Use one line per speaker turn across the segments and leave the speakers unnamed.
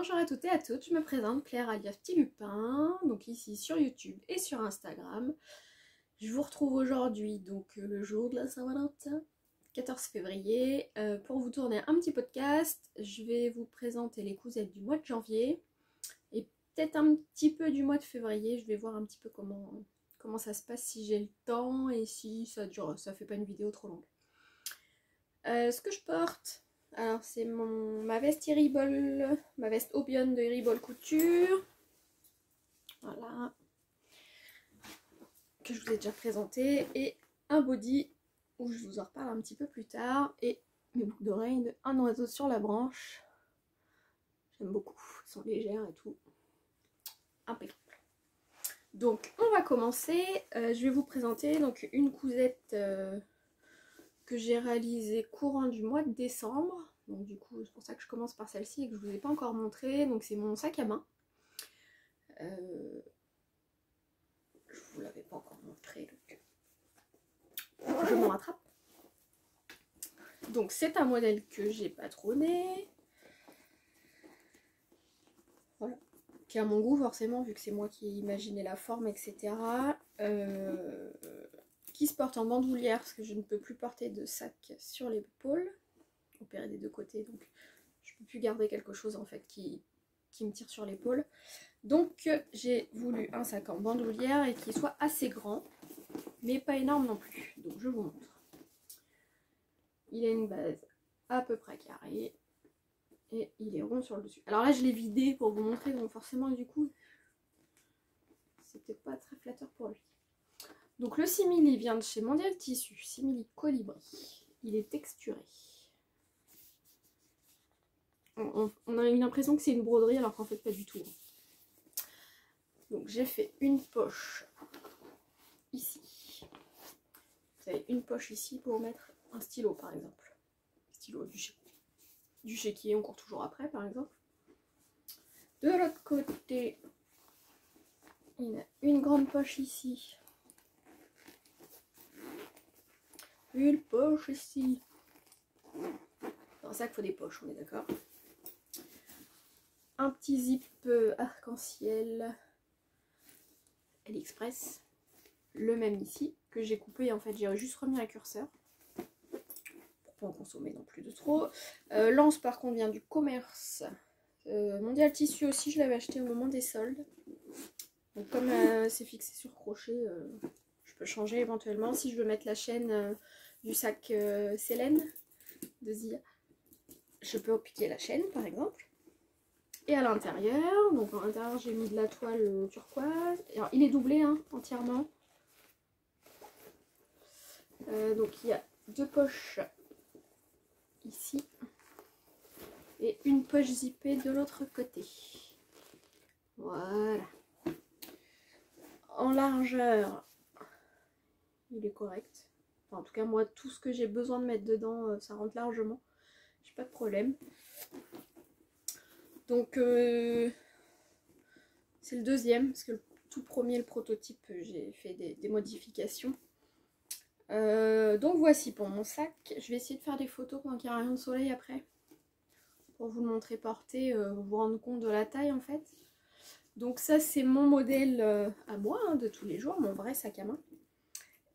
bonjour à toutes et à toutes, je me présente Claire alias Petit Lupin, donc ici sur YouTube et sur Instagram. Je vous retrouve aujourd'hui, donc le jour de la Saint-Valentin, 14 février, pour vous tourner un petit podcast. Je vais vous présenter les cousettes du mois de janvier et peut-être un petit peu du mois de février. Je vais voir un petit peu comment ça se passe, si j'ai le temps et si ça dure, ça fait pas une vidéo trop longue. Ce que je porte, alors c'est ma veste Iribol, ma veste Obion de Iribol Couture, voilà, que je vous ai déjà présenté, et un body où je vous en reparle un petit peu plus tard, et mes boucles d'oreilles de Un oiseau sur la branche. J'aime beaucoup, elles sont légères et tout, impeccable. Donc on va commencer, je vais vous présenter donc une cousette que j'ai réalisée courant du mois de décembre. Donc du coup c'est pour ça que je commence par celle-ci et que je vous ai pas encore montré. Donc c'est mon sac à main. Je vous l'avais pas encore montré, donc je m'en rattrape. Donc c'est un modèle que j'ai patronné. Voilà. Qui est à mon goût forcément, vu que c'est moi qui ai imaginé la forme, etc. Qui se porte en bandoulière, parce que je ne peux plus porter de sac sur l'épaule. Opéré des deux côtés, donc je peux plus garder quelque chose en fait qui me tire sur l'épaule. Donc j'ai voulu un sac en bandoulière et qui soit assez grand, mais pas énorme non plus. Donc je vous montre. Il a une base à peu près carrée et il est rond sur le dessus. Alors là je l'ai vidé pour vous montrer, donc forcément du coup c'était pas très flatteur pour lui. Donc le simili vient de chez Mondial Tissu, simili colibri. Il est texturé. On a eu l'impression que c'est une broderie alors qu'en fait pas du tout. Donc j'ai fait une poche ici. Vous avez une poche ici pour mettre un stylo par exemple. Stylo du chéquier, on court toujours après par exemple. De l'autre côté, il y a une grande poche ici. Une poche ici. Dans un sac, il faut des poches, on est d'accord. Un petit zip arc-en-ciel AliExpress, le même ici, que j'ai coupé, en fait j'ai juste remis un curseur pour pas en consommer non plus de trop. Lance par contre vient du commerce, Mondial Tissu aussi, je l'avais acheté au moment des soldes. Donc comme c'est fixé sur crochet, je peux changer éventuellement si je veux mettre la chaîne du sac Célène de Zia. Je peux appliquer la chaîne par exemple. Et à l'intérieur, donc à l'intérieur j'ai mis de la toile turquoise. Alors il est doublé hein, entièrement. Donc il y a deux poches ici. Et une poche zippée de l'autre côté. Voilà. En largeur, il est correct. Enfin, en tout cas moi tout ce que j'ai besoin de mettre dedans, ça rentre largement. J'ai pas de problème. Donc c'est le deuxième, parce que le tout premier, le prototype, j'ai fait des modifications. Donc voici pour mon sac. Je vais essayer de faire des photos quand il n'y a rien de soleil après, pour vous le montrer porté, vous rendre compte de la taille en fait. Donc ça c'est mon modèle à moi, hein, de tous les jours, mon vrai sac à main.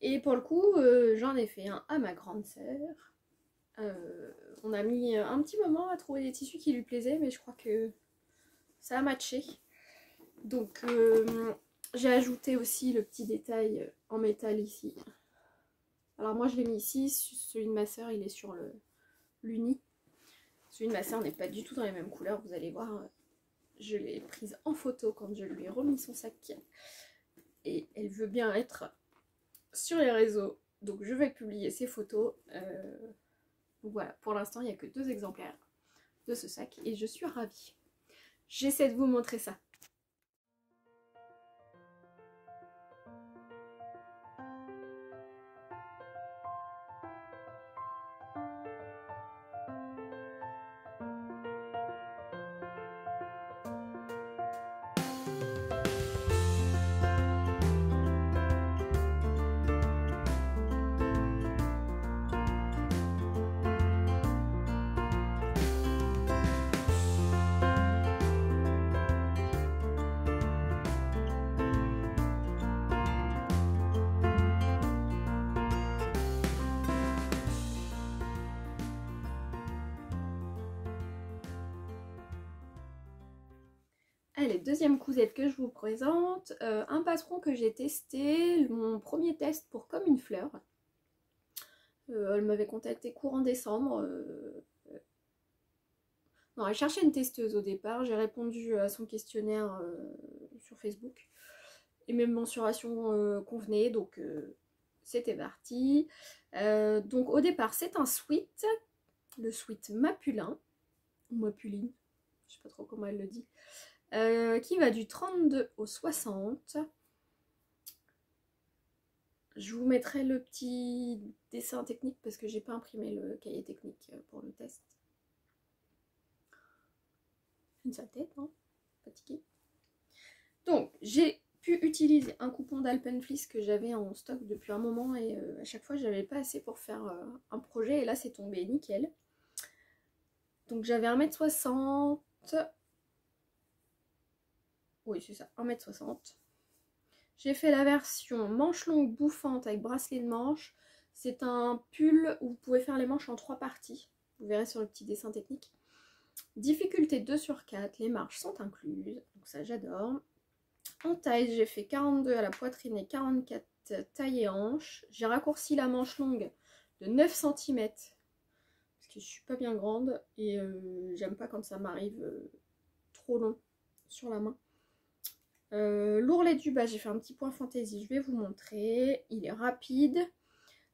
Et pour le coup, j'en ai fait un à ma grande sœur. On a mis un petit moment à trouver des tissus qui lui plaisaient, mais je crois que ça a matché. Donc j'ai ajouté aussi le petit détail en métal ici. Alors moi je l'ai mis ici, celui de ma soeur il est sur l'uni. Celui de ma soeur n'est pas du tout dans les mêmes couleurs, vous allez voir. Je l'ai prise en photo quand je lui ai remis son sac. Et elle veut bien être sur les réseaux, donc je vais publier ces photos. Donc voilà, pour l'instant il n'y a que 2 exemplaires de ce sac et je suis ravie. J'essaie de vous montrer ça. Allez, deuxième cousette que je vous présente, un patron que j'ai testé, mon premier test pour Comme une fleur. Elle m'avait contacté courant décembre. Non, elle cherchait une testeuse au départ, j'ai répondu à son questionnaire sur Facebook. Et mes mensurations convenaient, donc c'était parti. Donc au départ c'est un sweat, le sweat Mapulin, ou Mapuline, je sais pas trop comment elle le dit. Qui va du 32 au 60. Je vous mettrai le petit dessin technique parce que j'ai pas imprimé le cahier technique pour le test. Une sale tête, hein, fatiguée. Donc j'ai pu utiliser un coupon d'Alpenfleece que j'avais en stock depuis un moment et à chaque fois j'avais pas assez pour faire un projet et là c'est tombé nickel. Donc j'avais 1m60. Oui, c'est ça, 1m60. J'ai fait la version manche longue bouffante avec bracelet de manche. C'est un pull où vous pouvez faire les manches en 3 parties. Vous verrez sur le petit dessin technique. Difficulté 2/4, les marches sont incluses. Donc ça j'adore. En taille, j'ai fait 42 à la poitrine et 44 taille et hanche. J'ai raccourci la manche longue de 9 cm. Parce que je suis pas bien grande et j'aime pas quand ça m'arrive trop long sur la main. L'ourlet du bas, j'ai fait un petit point fantaisie, je vais vous montrer. Il est rapide.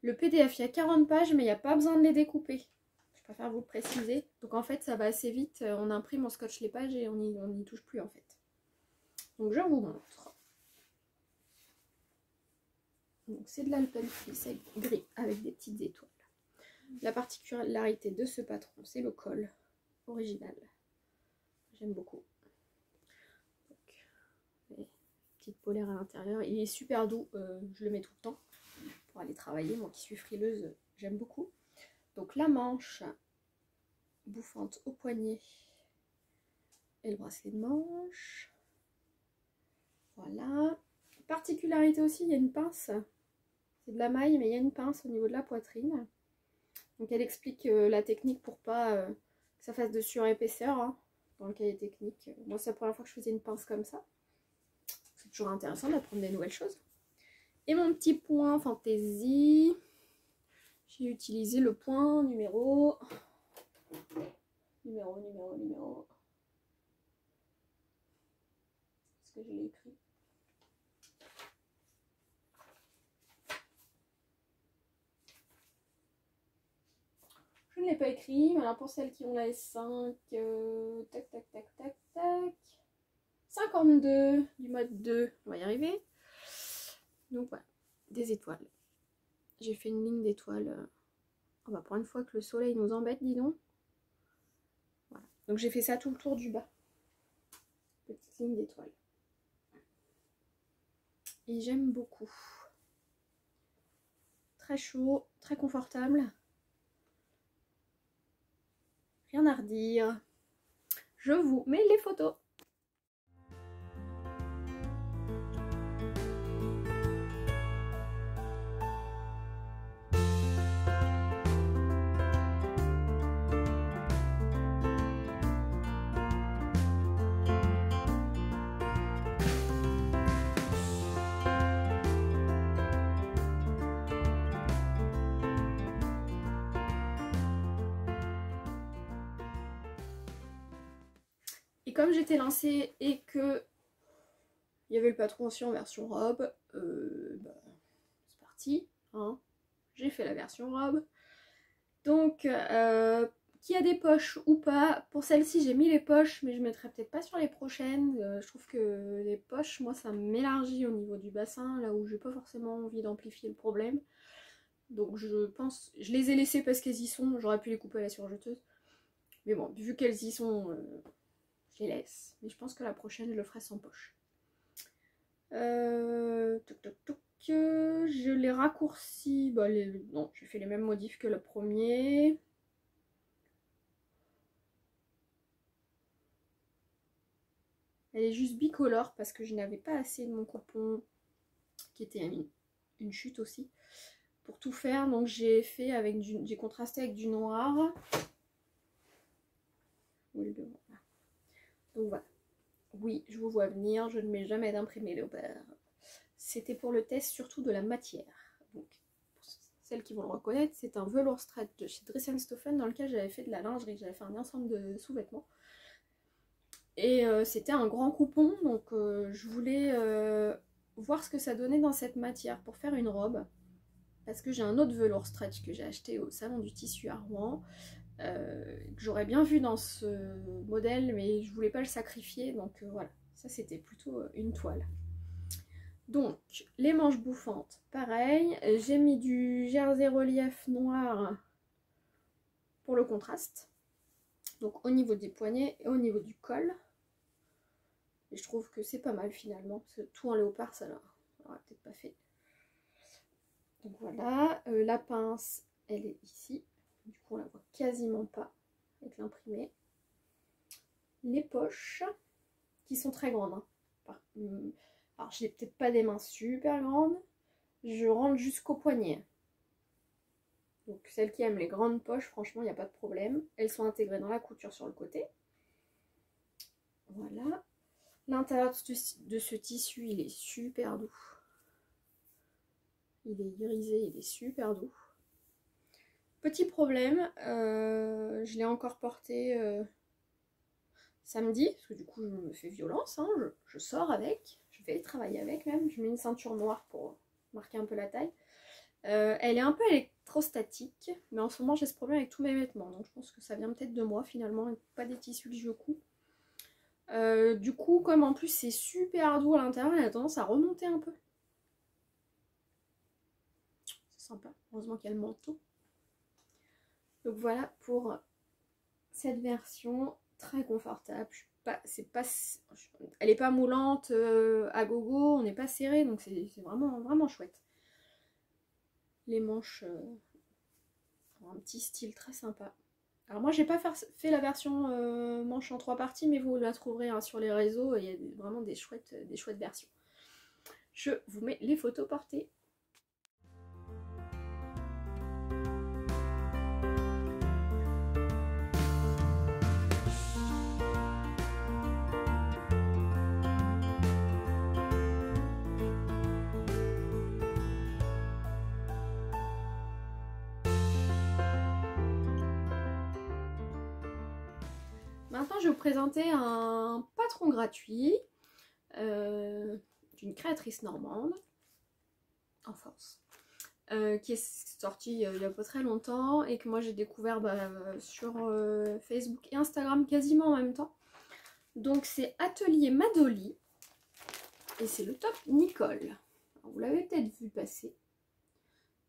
Le PDF, il y a 40 pages, mais il n'y a pas besoin de les découper. Je préfère vous le préciser. Donc en fait, ça va assez vite. On imprime, on scotche les pages et on n'y touche plus en fait. Donc je vous montre. Donc c'est de l'Alpenfleece gris avec des petites étoiles. La particularité de ce patron, c'est le col original. J'aime beaucoup. Petite polaire à l'intérieur, il est super doux, je le mets tout le temps pour aller travailler, moi qui suis frileuse, j'aime beaucoup. Donc la manche bouffante au poignet et le bracelet de manche, voilà. Particularité aussi, il y a une pince, c'est de la maille mais il y a une pince au niveau de la poitrine, donc elle explique la technique pour pas que ça fasse de surépaisseur hein, dans le cahier technique. Moi c'est la première fois que je faisais une pince comme ça. C'est toujours intéressant d'apprendre des nouvelles choses. Et mon petit point fantaisie, j'ai utilisé le point numéro. Est-ce que je l'ai écrit? Je ne l'ai pas écrit, mais alors pour celles qui ont la S5, tac tac tac tac tac. 52 du mode 2, on va y arriver. Donc voilà, des étoiles. J'ai fait une ligne d'étoiles. Oh bah pour une fois que le soleil nous embête, dis donc. Voilà. Donc j'ai fait ça tout le tour du bas. Petite ligne d'étoiles. Et j'aime beaucoup. Très chaud, très confortable. Rien à redire. Je vous mets les photos. Et comme j'étais lancée et que il y avait le patron aussi en version robe, bah, c'est parti, hein. J'ai fait la version robe. Donc, qui a des poches ou pas, pour celle-ci j'ai mis les poches, mais je mettrai peut-être pas sur les prochaines. Je trouve que les poches, moi ça m'élargit au niveau du bassin, là où j'ai pas forcément envie d'amplifier le problème. Donc je pense, je les ai laissées parce qu'elles y sont, j'aurais pu les couper à la surjeteuse. Mais bon, vu qu'elles y sont, je les laisse. Mais je pense que la prochaine, je le ferai sans poche. Toc, toc, toc, je l'ai raccourci. Bah, non, j'ai fait les mêmes modifs que le premier. Elle est juste bicolore parce que je n'avais pas assez de mon coupon qui était une chute aussi pour tout faire. Donc j'ai fait avec j'ai contrasté avec du noir. Donc voilà. Oui, je vous vois venir, je ne mets jamais d'imprimé léopard. C'était pour le test surtout de la matière. Donc, pour celles qui vont le reconnaître, c'est un velours stretch de chez Dress & Stophen dans lequel j'avais fait de la lingerie, j'avais fait un ensemble de sous-vêtements. Et c'était un grand coupon, donc je voulais voir ce que ça donnait dans cette matière pour faire une robe. Parce que j'ai un autre velours stretch que j'ai acheté au salon du tissu à Rouen, que j'aurais bien vu dans ce modèle, mais je voulais pas le sacrifier, donc voilà. Ça c'était plutôt une toile. Donc, les manches bouffantes, pareil. J'ai mis du jersey relief noir pour le contraste. Donc au niveau des poignets et au niveau du col. Et je trouve que c'est pas mal finalement. Parce que tout en léopard, ça l'aurait peut-être pas fait. Donc voilà. La pince, elle est ici. Du coup, on la voit quasiment pas avec l'imprimé. Les poches, qui sont très grandes. Hein. Alors, j'ai peut-être pas des mains super grandes. Je rentre jusqu'au poignet. Donc celles qui aiment les grandes poches, franchement, il n'y a pas de problème. Elles sont intégrées dans la couture sur le côté. Voilà. L'intérieur de ce tissu, il est super doux. Il est irisé, il est super doux. Petit problème, je l'ai encore porté samedi, parce que du coup je me fais violence, hein, je sors avec, je vais travailler avec même, je mets une ceinture noire pour marquer un peu la taille. Elle est un peu électrostatique, mais en ce moment j'ai ce problème avec tous mes vêtements, donc je pense que ça vient peut-être de moi finalement, et pas des tissus que je couds. Du coup, comme en plus c'est super doux à l'intérieur, elle a tendance à remonter un peu. C'est sympa, heureusement qu'il y a le manteau. Donc voilà pour cette version, très confortable. Elle n'est pas moulante à gogo, on n'est pas serré, donc c'est vraiment, vraiment chouette. Les manches ont un petit style très sympa. Alors moi j'ai pas fait la version manche en 3 parties, mais vous la trouverez hein, sur les réseaux, il y a vraiment des chouettes versions. Je vous mets les photos portées. Maintenant, je vais vous présenter un patron gratuit d'une créatrice normande en France qui est sorti il y a pas très longtemps et que moi j'ai découvert sur Facebook et Instagram quasiment en même temps. Donc c'est Atelier Madoli et c'est le top Nicole. Alors, vous l'avez peut-être vu passer.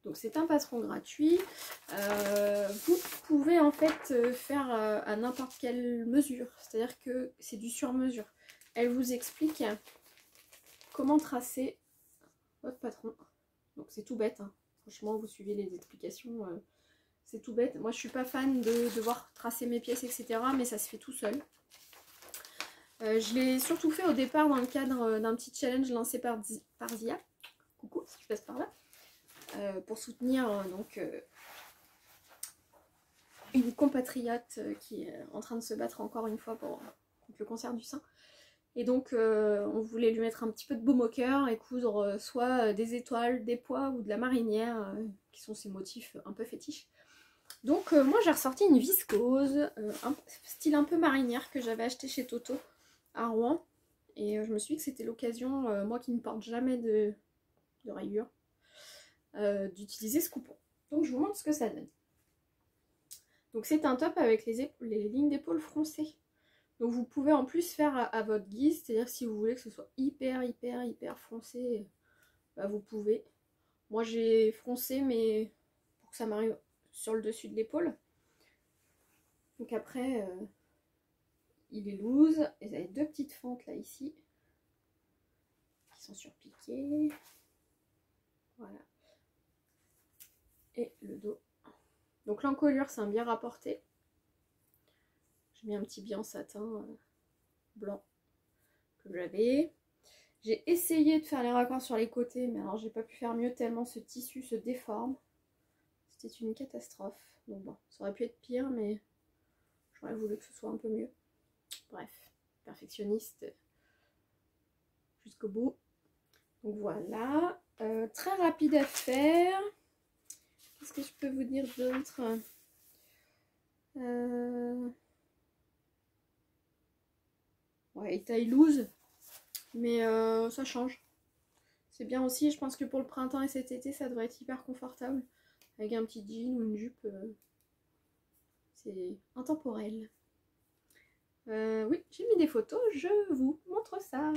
Donc c'est un patron gratuit. Vous pouvez en fait faire à n'importe quelle mesure. C'est-à-dire que c'est du sur-mesure. Elle vous explique comment tracer votre patron. Donc c'est tout bête. Hein. Franchement, vous suivez les explications. C'est tout bête. Moi je suis pas fan de devoir tracer mes pièces, etc. Mais ça se fait tout seul. Je l'ai surtout fait au départ dans le cadre d'un petit challenge lancé par Zia. Coucou si je passe par là. Pour soutenir donc une compatriote qui est en train de se battre encore une fois contre le cancer du sein. Et donc on voulait lui mettre un petit peu de baume au cœur et coudre soit des étoiles, des pois ou de la marinière, qui sont ces motifs un peu fétiches. Donc moi j'ai ressorti une viscose, style un peu marinière que j'avais acheté chez Toto à Rouen. Et je me suis dit que c'était l'occasion, moi qui ne porte jamais de rayures, d'utiliser ce coupon. Donc je vous montre ce que ça donne. Donc c'est un top avec les lignes d'épaule froncées. Donc vous pouvez en plus faire à votre guise, c'est-à-dire si vous voulez que ce soit hyper foncé, bah vous pouvez. Moi j'ai froncé mais pour que ça m'arrive sur le dessus de l'épaule. Donc après il est loose et vous avez deux petites fentes là ici qui sont surpiquées. Voilà. Et le dos. Donc l'encolure c'est un bien rapporté. J'ai mis un petit bien satin blanc comme j'avais. J'ai essayé de faire les raccords sur les côtés, mais alors j'ai pas pu faire mieux tellement ce tissu se déforme. C'était une catastrophe. Donc bon, ça aurait pu être pire, mais j'aurais voulu que ce soit un peu mieux. Bref, perfectionniste, jusqu'au bout. Donc voilà, très rapide à faire. Qu'est-ce que je peux vous dire d'autre? Ouais, taille loose, mais ça change. C'est bien aussi, je pense que pour le printemps et cet été, ça devrait être hyper confortable. Avec un petit jean ou une jupe, c'est intemporel. Oui, j'ai mis des photos, je vous montre ça.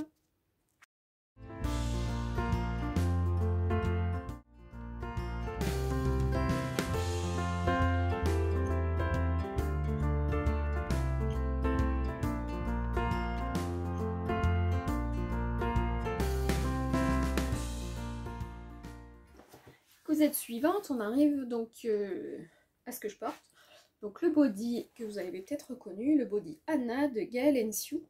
Causette suivante, on arrive donc à ce que je porte. Donc le body que vous avez peut-être reconnu, le body Anna de Gaëlle Sioux.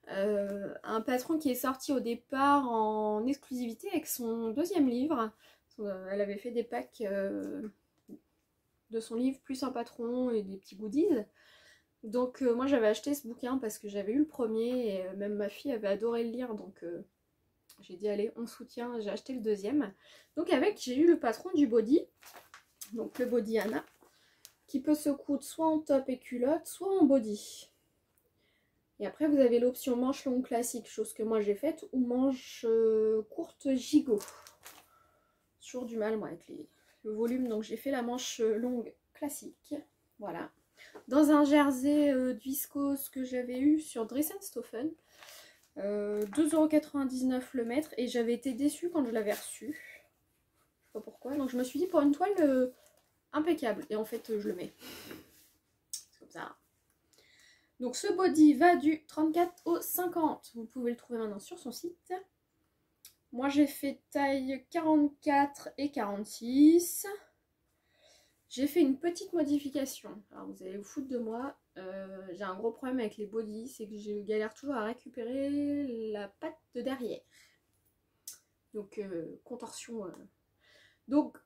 Un patron qui est sorti au départ en exclusivité avec son deuxième livre. Elle avait fait des packs de son livre, plus un patron et des petits goodies. Donc moi j'avais acheté ce bouquin parce que j'avais eu le premier et même ma fille avait adoré le lire, donc j'ai dit allez on soutient, j'ai acheté le deuxième. Donc avec j'ai eu le patron du body, donc le body Anna, qui peut se coudre soit en top et culotte, soit en body. Et après vous avez l'option manche longue classique, chose que moi j'ai faite, ou manche courte gigot. Toujours du mal moi avec le volume, donc j'ai fait la manche longue classique. Voilà. Dans un jersey de viscose que j'avais eu sur Dressenstoffen. 2,99 € le mètre, et j'avais été déçue quand je l'avais reçu. Je sais pas pourquoi. Donc je me suis dit pour une toile impeccable. Et en fait je le mets. C'est comme ça. Donc ce body va du 34 au 50. Vous pouvez le trouver maintenant sur son site. Moi j'ai fait taille 44 et 46. J'ai fait une petite modification. Alors vous allez vous foutre de moi. J'ai un gros problème avec les bodys, c'est que je galère toujours à récupérer la patte de derrière. Donc contorsion. Donc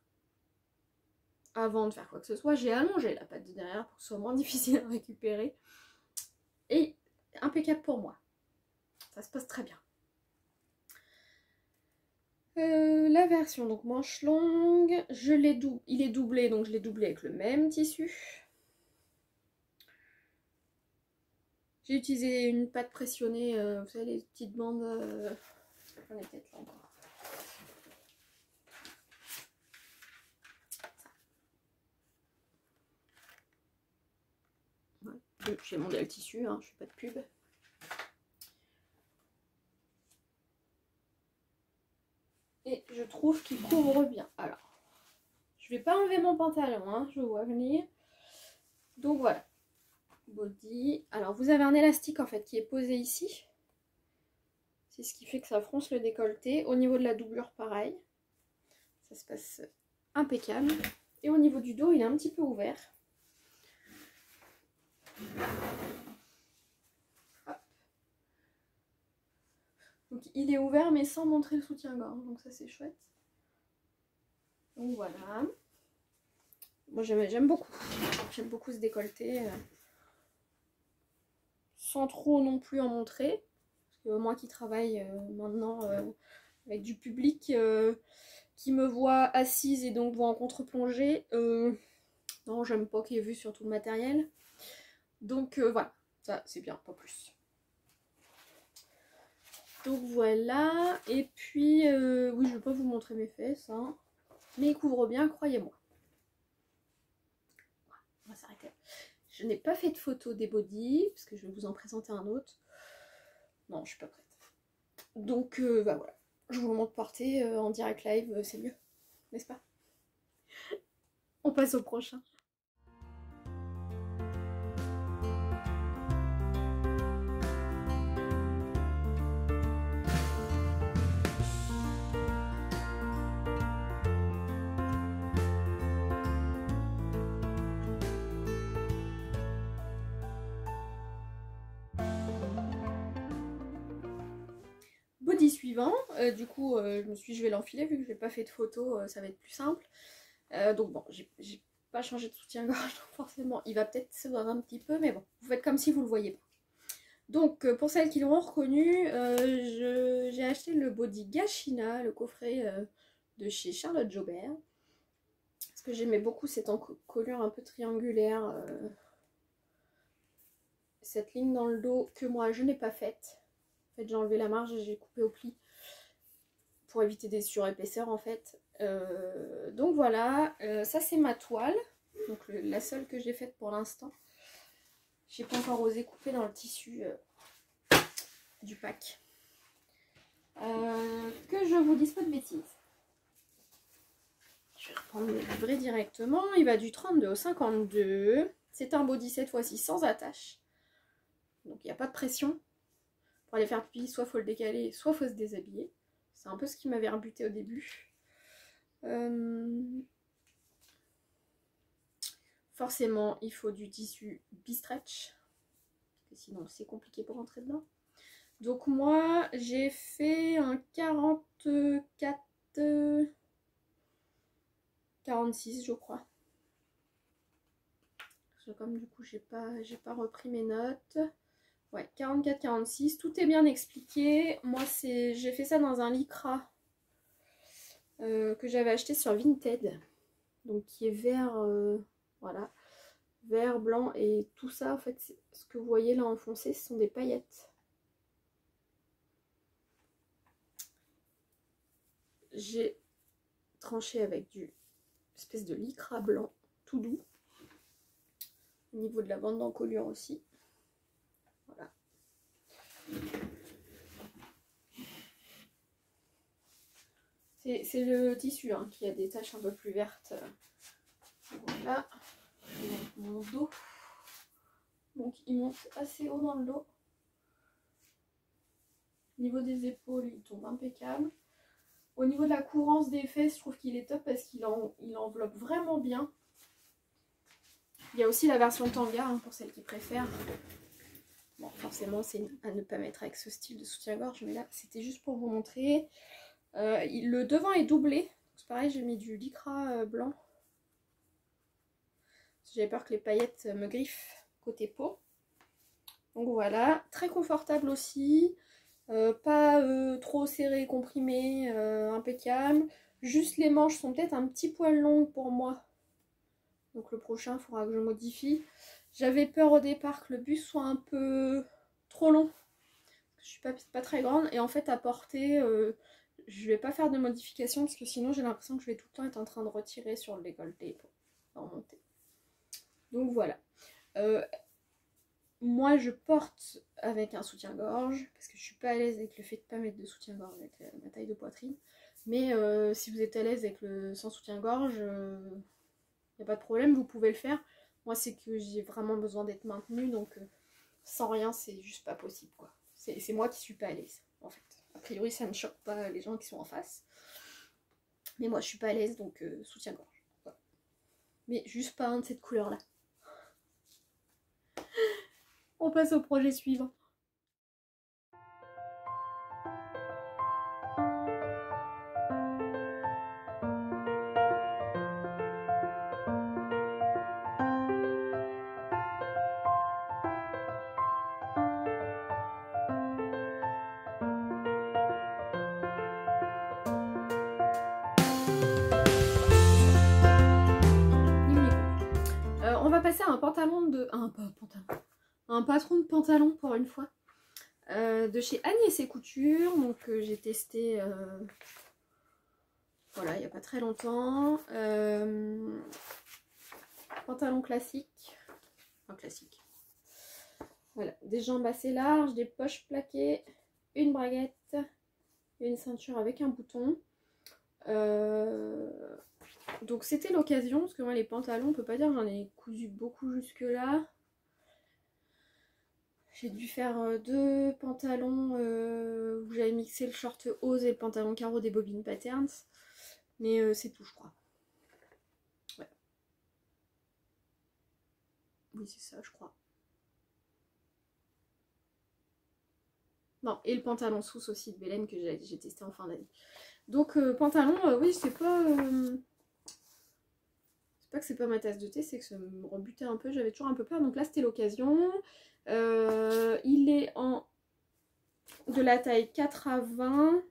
avant de faire quoi que ce soit, j'ai allongé la patte de derrière pour que ce soit moins difficile à récupérer. Et impeccable pour moi. Ça se passe très bien. La version donc manche longue, il est doublé, donc je l'ai doublé avec le même tissu. J'ai utilisé une pâte pressionnée, vous savez les petites bandes, j'en ai peut-être là encore. Ouais. J'ai mon le tissu, hein, je fais pas de pub. Et je trouve qu'il couvre bien. Alors, je vais pas enlever mon pantalon, hein, je vois venir. Donc voilà. Body. Alors vous avez un élastique en fait qui est posé ici. C'est ce qui fait que ça fronce le décolleté. Au niveau de la doublure, pareil. Ça se passe impeccable. Et au niveau du dos, il est un petit peu ouvert. Hop. Donc il est ouvert mais sans montrer le soutien-gorge. Donc ça c'est chouette. Donc voilà. Moi j'aime beaucoup. J'aime beaucoup ce décolleté. Sans trop non plus en montrer. Parce que moi qui travaille maintenant avec du public qui me voit assise et donc voit en contre-plongée, non j'aime pas qu'il y ait vu sur tout le matériel. Donc voilà, ça c'est bien, pas plus. Donc voilà, et puis oui je vais pas vous montrer mes fesses, hein, mais il couvre bien, croyez-moi. Voilà, on va s'arrêter là. Je n'ai pas fait de photo des bodys, parce que je vais vous en présenter un autre. Non, je suis pas prête. Donc bah voilà, je vous le montre porter en direct live, c'est mieux, n'est-ce pas? On passe au prochain. Body suivant, du coup je me suis dit je vais l'enfiler vu que je n'ai pas fait de photo, ça va être plus simple. Donc bon, j'ai pas changé de soutien-gorge, donc forcément il va peut-être se voir un petit peu, mais bon, vous faites comme si vous le voyez pas. Donc pour celles qui l'auront reconnu, j'ai acheté le body Gashina, le coffret de chez Charlotte Jobert. Parce que j'aimais beaucoup cette encolure un peu triangulaire. Cette ligne dans le dos que moi je n'ai pas faite. En fait j'ai enlevé la marge et j'ai coupé au pli. Pour éviter des surépaisseurs en fait. Donc voilà, ça c'est ma toile. Donc la seule que j'ai faite pour l'instant. J'ai pas encore osé couper dans le tissu du pack. Que je vous dise pas de bêtises. Je vais reprendre le livret directement. Il va du 32 au 52. C'est un body cette fois-ci sans attache. Donc il n'y a pas de pression. Pour aller faire pipi, soit faut le décaler, soit faut se déshabiller. C'est un peu ce qui m'avait rebuté au début. Forcément, il faut du tissu bi-stretch. Sinon, c'est compliqué pour rentrer dedans. Donc moi, j'ai fait un 44... 46, je crois. Parce que comme du coup, j'ai pas repris mes notes. Ouais, 44-46. Tout est bien expliqué. Moi, j'ai fait ça dans un lycra que j'avais acheté sur Vinted. Donc qui est vert, voilà, vert, blanc et tout ça en fait, ce que vous voyez là enfoncé, ce sont des paillettes. J'ai tranché avec du espèce de lycra blanc tout doux. Au niveau de la bande d'encolure aussi. Voilà. C'est le tissu hein, qui a des taches un peu plus vertes. Voilà. Mon dos. Donc il monte assez haut dans le dos. Au niveau des épaules, il tombe impeccable. Au niveau de la courance des fesses, je trouve qu'il est top parce qu'il enveloppe vraiment bien. Il y a aussi la version tanga hein, pour celles qui préfèrent. Bon, forcément, c'est à ne pas mettre avec ce style de soutien-gorge, mais là, c'était juste pour vous montrer. Le devant est doublé. C'est pareil, j'ai mis du lycra blanc. J'avais peur que les paillettes me griffent côté peau. Donc voilà, très confortable aussi. Pas trop serré, comprimé, impeccable. Juste les manches sont peut-être un petit poil longues pour moi. Donc le prochain, il faudra que je modifie. J'avais peur au départ que le bus soit un peu trop long. Je suis pas très grande. Et en fait, à porter, je vais pas faire de modification parce que sinon j'ai l'impression que je vais tout le temps être en train de retirer sur le décolleté pour remonter. Donc voilà. Moi je porte avec un soutien-gorge parce que je suis pas à l'aise avec le fait de pas mettre de soutien-gorge avec ma taille de poitrine. Mais si vous êtes à l'aise avec le sans soutien-gorge, il n'y a pas de problème, vous pouvez le faire. Moi c'est que j'ai vraiment besoin d'être maintenue, donc sans rien c'est juste pas possible quoi. C'est moi qui suis pas à l'aise en fait. A priori ça ne choque pas les gens qui sont en face. Mais moi je suis pas à l'aise donc soutien-gorge. Voilà. Mais juste pas un de cette couleur là. On passe au projet suivant. On va passer à un pantalon de... Un patron de pantalon pour une fois. De chez Agnès et Couture. Donc j'ai testé... Voilà, il n'y a pas très longtemps. Pantalon classique. Enfin classique. Voilà, des jambes assez larges, des poches plaquées, une braguette, une ceinture avec un bouton. Donc c'était l'occasion, parce que moi les pantalons, on peut pas dire j'en ai cousu beaucoup jusque là. J'ai dû faire deux pantalons où j'avais mixé le short hose et le pantalon carreau des Bobines Patterns. Mais c'est tout je crois. Ouais. Oui c'est ça je crois. Non, et le pantalon sous aussi de Bélène que j'ai testé en fin d'année. Donc pantalon, oui c'est pas pas que c'est pas ma tasse de thé, c'est que ça me rebutait un peu, j'avais toujours un peu peur. Donc là c'était l'occasion. Il est en de la taille 4 à 20.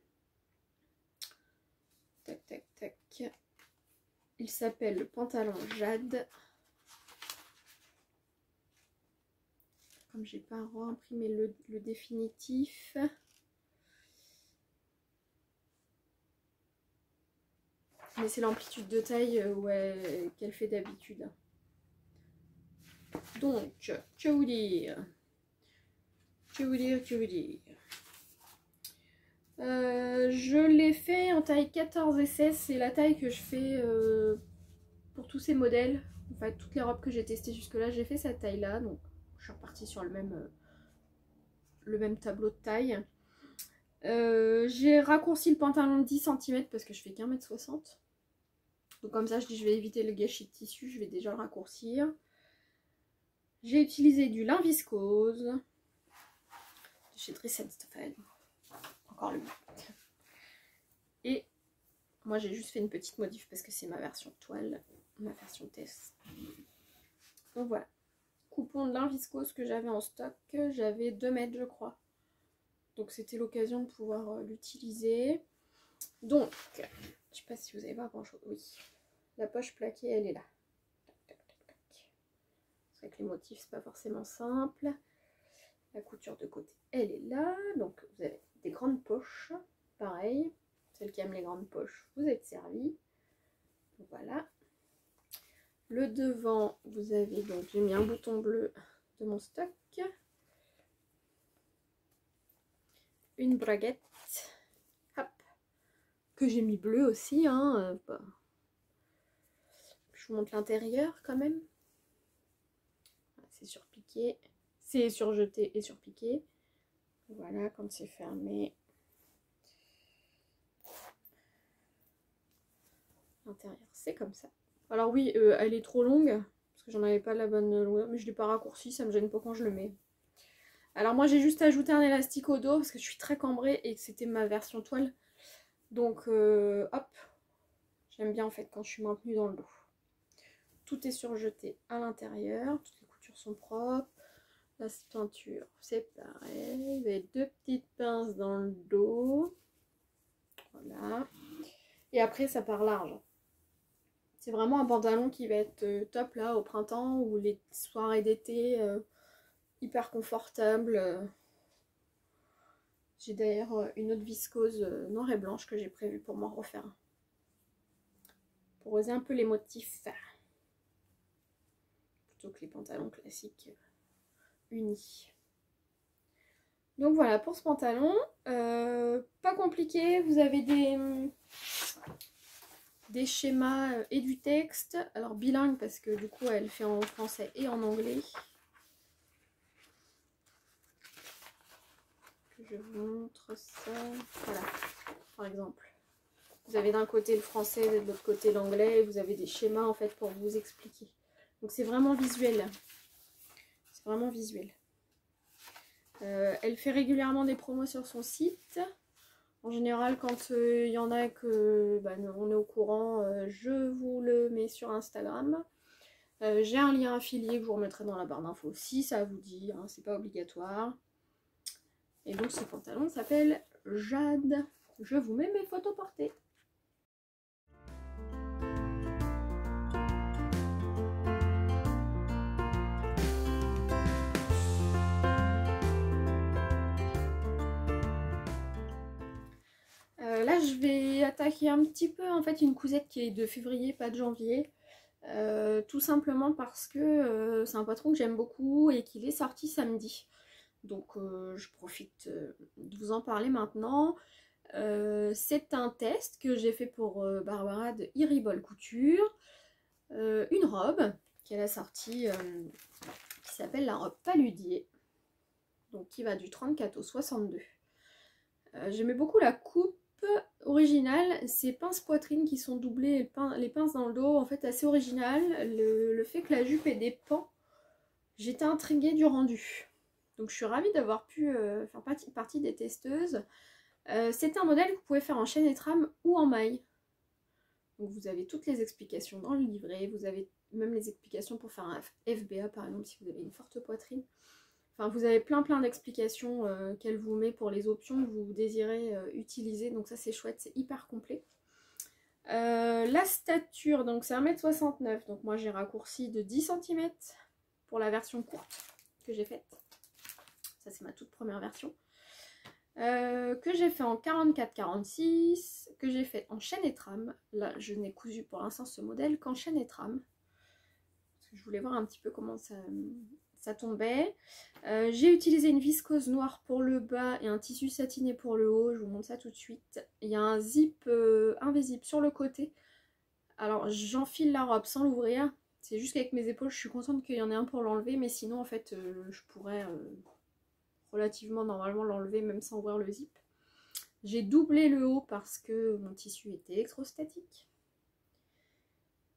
Tac tac tac. Il s'appelle le pantalon Jade. Comme j'ai pas réimprimé le définitif. Mais c'est l'amplitude de taille qu'elle fait d'habitude. Donc, que vous dire? Je l'ai fait en taille 14 et 16. C'est la taille que je fais pour tous ces modèles. En fait, toutes les robes que j'ai testées jusque-là, j'ai fait cette taille-là. Donc, je suis repartie sur le même tableau de taille. J'ai raccourci le pantalon de 10 cm parce que je fais qu'1,60 m. Donc comme ça, je dis je vais éviter le gâchis de tissu, je vais déjà le raccourcir. J'ai utilisé du lin viscose de chez Dress & Stefan. Encore le même. Et moi j'ai juste fait une petite modif parce que c'est ma version toile, ma version test. Donc voilà. Coupon de lin viscose que j'avais en stock, j'avais 2 mètres je crois. Donc c'était l'occasion de pouvoir l'utiliser. Donc, je sais pas si vous allez voir grand chose. Oui. La poche plaquée, elle est là. Tac, tac, tac, tac. C'est vrai que les motifs, c'est pas forcément simple. La couture de côté, elle est là. Donc, vous avez des grandes poches. Pareil. Celles qui aiment les grandes poches, vous êtes servis. Voilà. Le devant, vous avez donc, j'ai mis un bouton bleu de mon stock. Une braguette. Hop. Que j'ai mis bleu aussi, hein. Je vous montre l'intérieur quand même. C'est surpiqué. C'est surjeté et surpiqué. Voilà, quand c'est fermé. L'intérieur, c'est comme ça. Alors oui, elle est trop longue. Parce que j'en avais pas la bonne longueur. Mais je ne l'ai pas raccourcie, ça me gêne pas quand je le mets. Alors moi, j'ai juste ajouté un élastique au dos. Parce que je suis très cambrée et que c'était ma version toile. Donc, hop. J'aime bien en fait quand je suis maintenue dans le dos. Tout est surjeté à l'intérieur, toutes les coutures sont propres. La ceinture, c'est pareil. Vous avez 2 petites pinces dans le dos. Voilà. Et après, ça part large. C'est vraiment un pantalon qui va être top là au printemps ou les soirées d'été. Hyper confortable. J'ai d'ailleurs une autre viscose noire et blanche que j'ai prévu pour m'en refaire. Pour oser un peu les motifs. Que les pantalons classiques unis. Donc voilà pour ce pantalon. Pas compliqué, vous avez des schémas et du texte. Alors bilingue parce que du coup elle fait en français et en anglais. Je vous montre ça. Voilà, par exemple. Vous avez d'un côté le français et de l'autre côté l'anglais. Vous avez des schémas en fait pour vous expliquer. Donc c'est vraiment visuel. C'est vraiment visuel. Elle fait régulièrement des promos sur son site. En général, quand il y en a que on est au courant, je vous le mets sur Instagram. J'ai un lien affilié que je vous remettrai dans la barre d'infos si ça vous dit, hein, c'est pas obligatoire. Et donc ce pantalon s'appelle Jade. Je vous mets mes photos portées. Là je vais attaquer un petit peu en fait une cousette qui est de février, pas de janvier. Tout simplement parce que c'est un patron que j'aime beaucoup et qu'il est sorti samedi. Donc je profite de vous en parler maintenant. C'est un test que j'ai fait pour Barbara de Iribol Couture. Une robe qu'elle a sortie qui s'appelle la robe Paludier. Donc qui va du 34 au 62. J'aimais beaucoup la coupe originale, ces pinces poitrine qui sont doublées, les pinces dans le dos, en fait assez original. Le fait que la jupe ait des pans, j'étais intriguée du rendu. Donc je suis ravie d'avoir pu faire partie des testeuses. C'est un modèle que vous pouvez faire en chaîne et trame ou en maille. Donc vous avez toutes les explications dans le livret, vous avez même les explications pour faire un FBA par exemple si vous avez une forte poitrine. Enfin vous avez plein d'explications qu'elle vous met pour les options que vous désirez utiliser, donc ça c'est chouette, c'est hyper complet. La stature, donc c'est 1m69, donc moi j'ai raccourci de 10 cm pour la version courte que j'ai faite. Ça c'est ma toute première version. Que j'ai fait en 44-46, que j'ai fait en chaîne et trame. Là je n'ai cousu pour l'instant ce modèle qu'en chaîne et trame. Parce que je voulais voir un petit peu comment ça tombait. J'ai utilisé une viscose noire pour le bas et un tissu satiné pour le haut. Je vous montre ça tout de suite. Il y a un zip invisible sur le côté. Alors j'enfile la robe sans l'ouvrir. C'est juste qu'avec mes épaules je suis contente qu'il y en ait un pour l'enlever. Mais sinon en fait je pourrais relativement normalement l'enlever même sans ouvrir le zip. J'ai doublé le haut parce que mon tissu était électrostatique.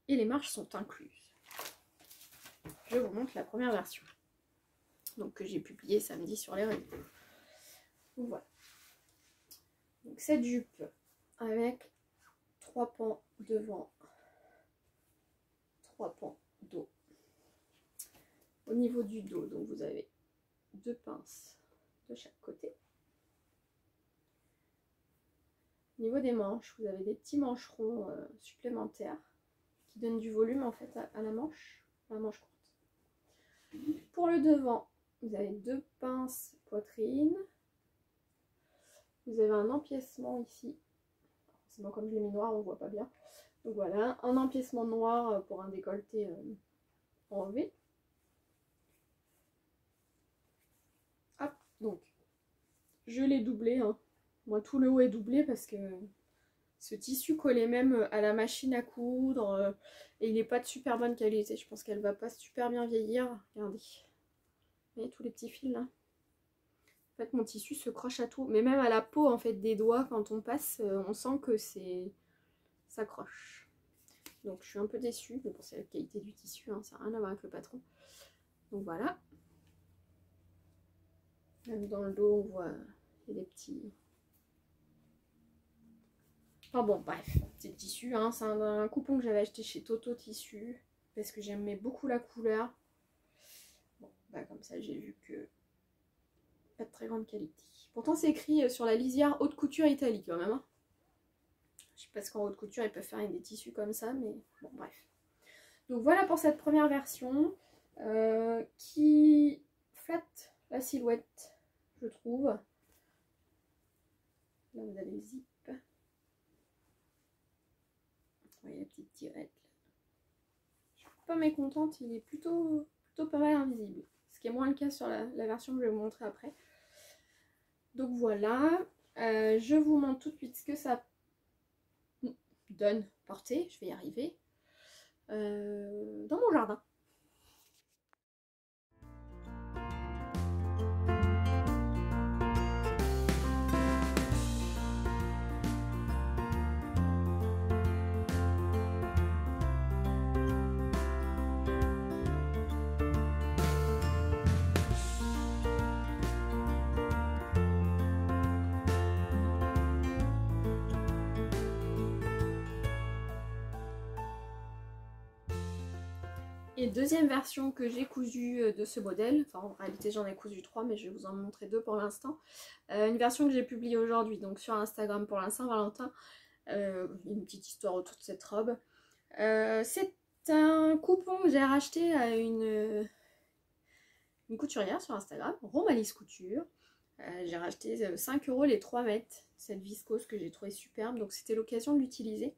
Et les marches sont incluses. Je vous montre la première version. Donc que j'ai publiée samedi sur les réseaux. Donc voilà. Donc cette jupe avec 3 pans devant, 3 pans dos. Au niveau du dos, donc vous avez 2 pinces de chaque côté. Au niveau des manches, vous avez des petits mancherons supplémentaires qui donnent du volume en fait à la manche courte. Pour le devant, vous avez 2 pinces poitrine. Vous avez un empiècement ici. Forcément, comme je l'ai mis noir, on ne voit pas bien. Donc voilà, un empiècement noir pour un décolleté en V. Hop, donc je l'ai doublé. Hein. Moi, tout le haut est doublé parce que ce tissu collait même à la machine à coudre. Et il n'est pas de super bonne qualité. Je pense qu'elle va pas super bien vieillir. Regardez. Vous voyez tous les petits fils là? En fait, mon tissu se croche à tout. Mais même à la peau en fait des doigts, quand on passe, on sent que ça croche. Donc je suis un peu déçue. Mais bon, c'est la qualité du tissu. Hein, ça n'a rien à voir avec le patron. Donc voilà. Même dans le dos, on voit des petits... Enfin bon, bref, c'est le tissu, hein. C'est un coupon que j'avais acheté chez Toto Tissu, parce que j'aimais beaucoup la couleur. Bon, bah comme ça, j'ai vu que pas de très grande qualité. Pourtant, c'est écrit sur la lisière haute couture Italie quand même. Hein. Je sais pas ce qu'en haute couture, ils peuvent faire avec des tissus comme ça, mais bon, bref. Donc voilà pour cette première version, qui flatte la silhouette, je trouve. Là, vous avez le zip. Vous voyez la petite tirette. Je suis pas mécontente, il est plutôt pas mal invisible. Ce qui est moins le cas sur la version que je vais vous montrer après. Donc voilà, je vous montre tout de suite ce que ça donne portée, je vais y arriver, dans mon jardin. Et deuxième version que j'ai cousue de ce modèle, enfin en réalité j'en ai cousu 3 mais je vais vous en montrer 2 pour l'instant. Une version que j'ai publiée aujourd'hui donc sur Instagram pour la Saint-Valentin, une petite histoire autour de cette robe. C'est un coupon que j'ai racheté à une couturière sur Instagram, Romalis Couture. J'ai racheté 5 € les 3 mètres, cette viscose que j'ai trouvé superbe, donc c'était l'occasion de l'utiliser.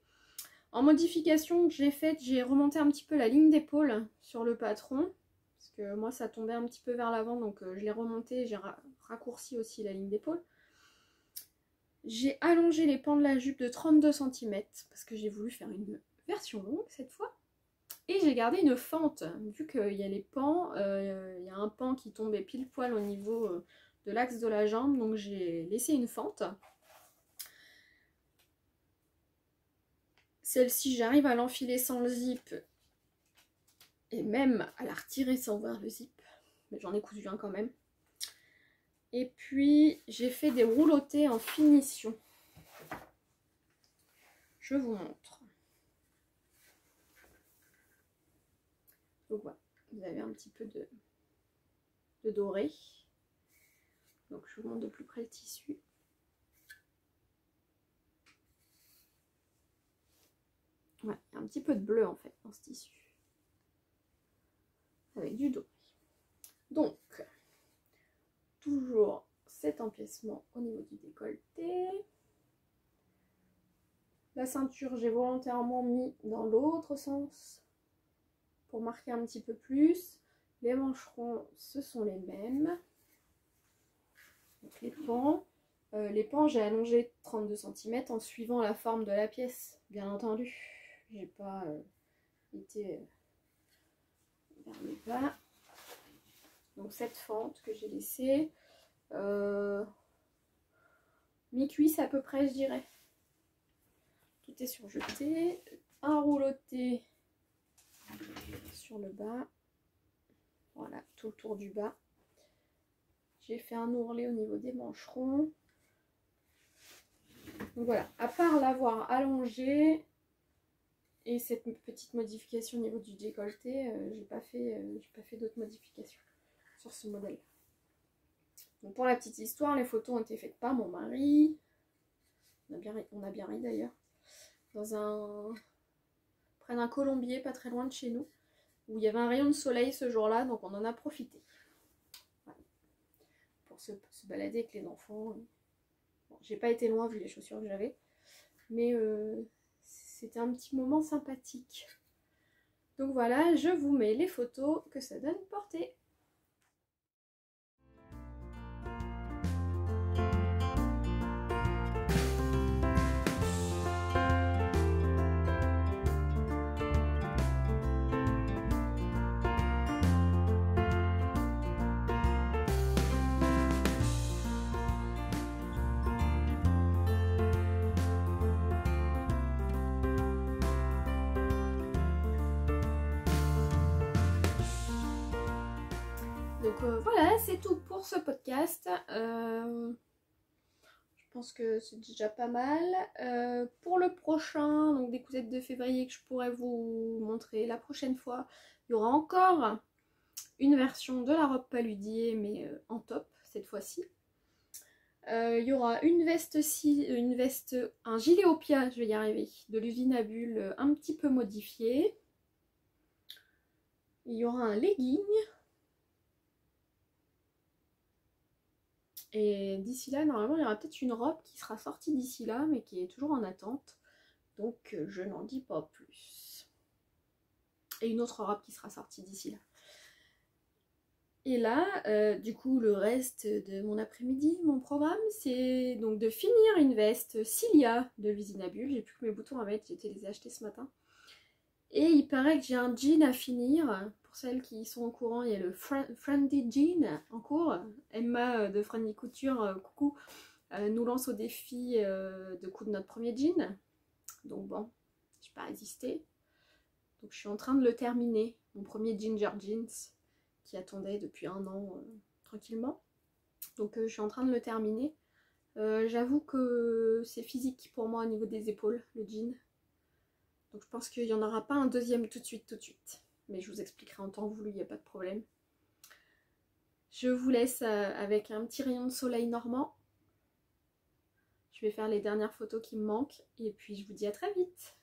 En modification que j'ai faite, j'ai remonté un petit peu la ligne d'épaule sur le patron. Parce que moi ça tombait un petit peu vers l'avant, donc je l'ai remonté, j'ai raccourci aussi la ligne d'épaule. J'ai allongé les pans de la jupe de 32 cm, parce que j'ai voulu faire une version longue cette fois. Et j'ai gardé une fente, vu qu'il y a les pans, il y a un pan qui tombait pile poil au niveau de l'axe de la jambe, donc j'ai laissé une fente. Celle-ci, j'arrive à l'enfiler sans le zip et même à la retirer sans ouvrir le zip. Mais j'en ai cousu un quand même. Et puis, j'ai fait des roulotés en finition. Je vous montre. Donc voilà, vous avez un petit peu de doré. Donc je vous montre de plus près le tissu. Ouais, il y a un petit peu de bleu en fait dans ce tissu. Avec du doré. Donc, toujours cet empiècement au niveau du décolleté. La ceinture, j'ai volontairement mis dans l'autre sens pour marquer un petit peu plus. Les mancherons, ce sont les mêmes. Donc les pans, j'ai allongé 32 cm en suivant la forme de la pièce, bien entendu. J'ai pas été vers le bas. Donc cette fente que j'ai laissée, mi-cuisse à peu près, je dirais. Tout est surjeté. Un rouloté sur le bas. Voilà, tout le tour du bas. J'ai fait un ourlet au niveau des mancherons. Donc voilà, à part l'avoir allongé et cette petite modification au niveau du décolleté, j'ai pas fait d'autres modifications sur ce modèle. Donc pour la petite histoire, les photos ont été faites par mon mari. On a bien ri d'ailleurs. Près d'un colombier, pas très loin de chez nous, où il y avait un rayon de soleil ce jour-là, donc on en a profité. Voilà. Pour se balader avec les enfants. Bon, j'ai pas été loin vu les chaussures que j'avais, mais c'était un petit moment sympathique. Donc voilà, je vous mets les photos que ça donne portée. Donc voilà, c'est tout pour ce podcast. Je pense que c'est déjà pas mal. Pour le prochain, donc des cousettes de février que je pourrais vous montrer la prochaine fois, il y aura encore une version de la robe paludier, mais en top cette fois-ci. Il y aura une veste, un gilet au pied, je vais y arriver, de l'usine à bulles un petit peu modifié. Il y aura un legging. Et d'ici là, normalement, il y aura peut-être une robe qui sera sortie d'ici là, mais qui est toujours en attente. Donc, je n'en dis pas plus. Et une autre robe qui sera sortie d'ici là. Et là, du coup, le reste de mon après-midi, mon programme, c'est donc de finir une veste Cilia de l'usine à bulles. J'ai plus que mes boutons à mettre, j'ai été les acheter ce matin. Et il paraît que j'ai un jean à finir. Pour celles qui sont au courant, il y a le Friendly Jean en cours. Emma de Friendly Couture, coucou, nous lance au défi de coudre notre premier jean. Donc bon, j'ai pas résisté. Donc je suis en train de le terminer, mon premier Ginger Jeans, qui attendait depuis un an tranquillement. Donc je suis en train de le terminer. J'avoue que c'est physique pour moi au niveau des épaules, le jean. Donc je pense qu'il n'y en aura pas un deuxième tout de suite. Mais je vous expliquerai en temps voulu, il n'y a pas de problème. Je vous laisse avec un petit rayon de soleil normand. Je vais faire les dernières photos qui me manquent. Et puis je vous dis à très vite.